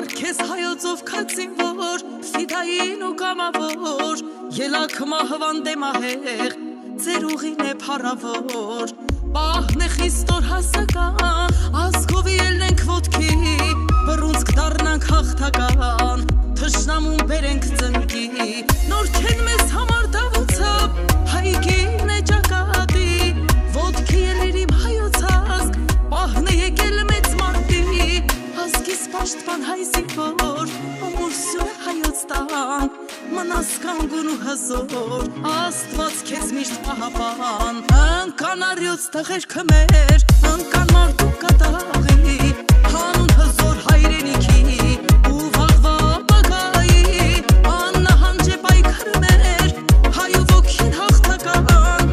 Քեզ հայոցով քացին որ ֆիդային ու կամավոր ելակ մահվան դեմահեղ ձեր ուղին է փառավոր Պահն է խիստոր հասական ազգովի ելնենք ոտքի բռունցք դառնանք հաղթական թշնամուն բերենք ծնկի նոր չեն մեզ համար դավուցապ հայգին է ճակատի ոտքի ելեր իմ հայոց ազգ պահն է եկել մեծ մարդի ազգիս պաշտպան հայ զինվոր ամուրսյուն հայոց տան մնաս կանգուն ու հզոր Աստված քեզ միշտ պահապան ընկան առյուծ տղերքը մեր ընկան մարդու կատաղի հանուն հզոր հայրենիքի ու վաղվա ապագայի աննահանջ է պայքարը մեր հայու ոգին հաղթական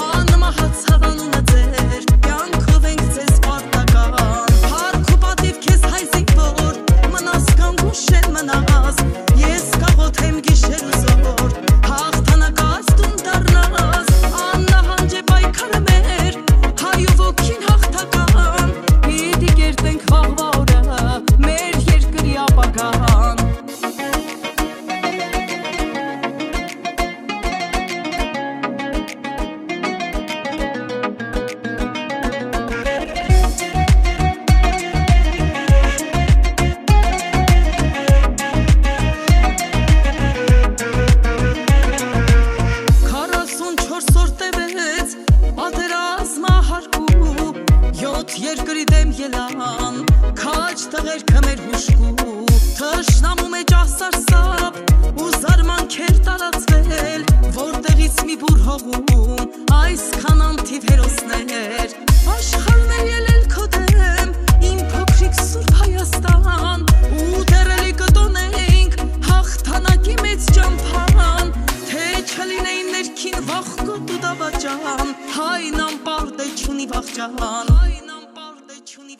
անմահացավ անունը ձեր կյանքով ենք ձեզ պարտական Փառք ու պատիվ քեզ հայ զինվոր մնաս կանգուն շեն մնաս ես կաղոթեմ գիշեր ու զոր հաղթանակած տուն դառնաս աննահանջ է պայքարը մեր հայու ոգին հաղթական պիտի կերտենք վաղվա օրը մեր երկրի ապագան Երկրի դեմ ելան քաջ տղերքը մեր հուշկու թշնամու մեջ ասարսապ ու զարմանքեր տարածվել որտեղից մի բուր հողում այսքան անթիվ հերոսներ աշխարհն է ելել քո դեմ իմ փոքրիկ սուրբ Հայաստան ու դեռելի կտոնենք հաղթանակի մեծ ճամփան թե չլինեին ներքին վախկոտ ու դավաճան հայն անպարտ է չունի վախճան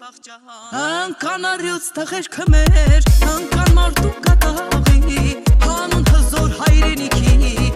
Ընկան առյուծ տղերքը մեր ընկան մարդու կատաղի հանուն հզոր հայրենիքի